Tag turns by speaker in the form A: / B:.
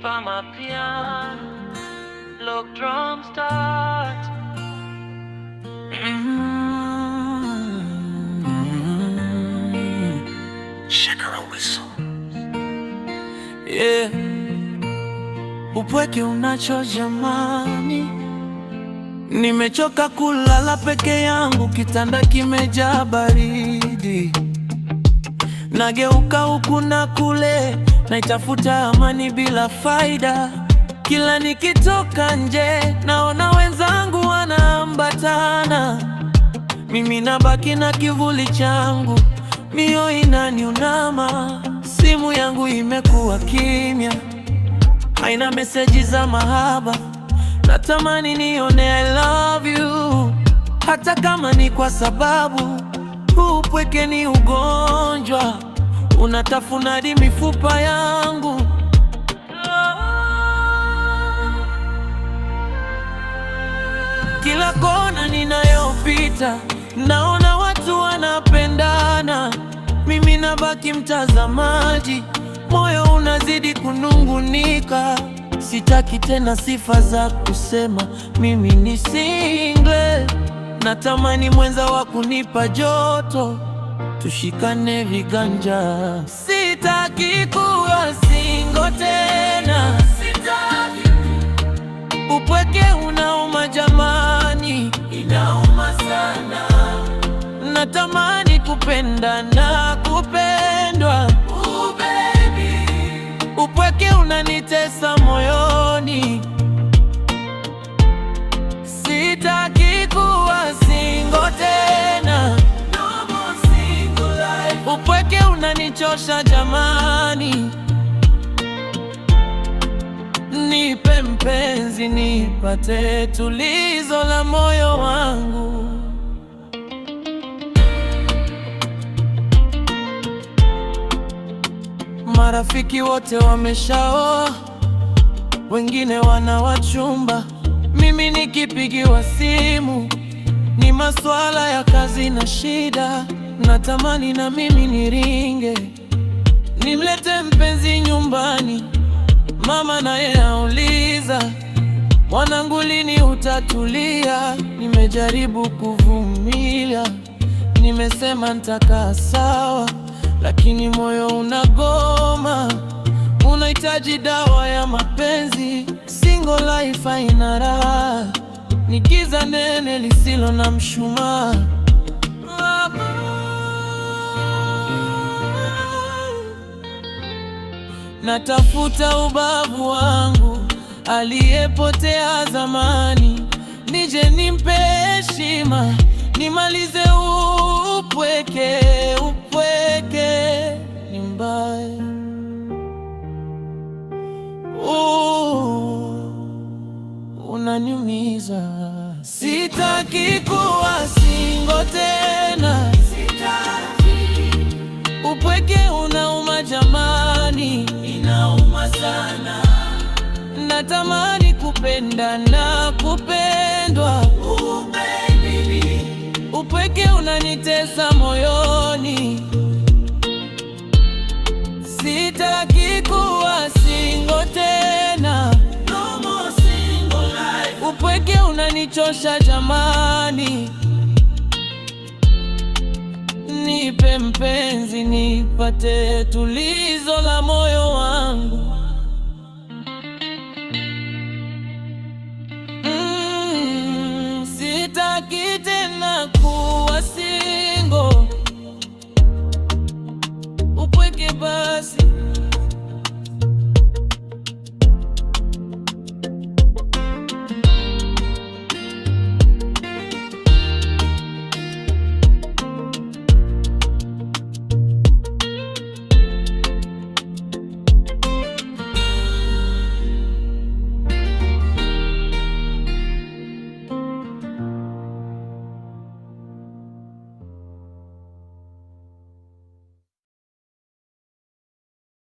A: Nipa mapiano, look drum start. Shakara whistle.
B: Yeah. Upweke unacho jamani, nimechoka kulala peke yangu, kitanda kimejaa baridi. Nageuka huku na kule, naitafuta amani bila faida. Kila nikitoka nje, naona wenzangu wanaambatana, mimi nabaki na kivuli changu, mioyo inaniunama. Simu yangu imekuwa kimya, haina meseji za mahaba. Natamani nione I love you, hata kama ni kwa sababu upweke ni ugonjwa, unatafuna hadi mifupa yangu. Kila kona ninayopita, naona watu wanapendana, mimi nabaki mtazamaji, moyo unazidi kunungunika. Sitaki tena sifa za kusema mimi ni single, natamani mwenza wa kunipa joto, tushikane viganja. Sitaki kuwa single tena, sitaki. Upweke unauma jamani, inauma sana. Natamani kupenda na kupendwa, baby. Upweke unanitesa moyoni, sitaki kuwa single tena, no more single life. Upweke unanichosha jamani, nipe mpenzi, nipate tulizo la moyo wangu. Marafiki wote wameshaoa, wengine wana wachumba. Mimi nikipigiwa simu ni maswala ya kazi na shida. Natamani na mimi niringe, nimlete mpenzi nyumbani. Mama naye auliza, mwanangu lini utatulia? Nimejaribu kuvumilia, nimesema nitakaa sawa, lakini moyo unagoma, unahitaji dawa ya mapenzi. Single life haina raha, ni giza nene lisilo na mshumaa. Natafuta ubavu wangu aliyepotea zamani, nije nimpe heshima, nimalize upweke. Upweke ni mbaya, unaniumiza. Sitaki kuwa single tena, sitaki. Upweke unauma jamani, inauma sana. Natamani kupenda na kupendwa, baby. Upweke unanitesa moyoni, sitaki kuwa single tena, no more single life. Upweke unanichosha jamani, nipe mpenzi, nipate tulizo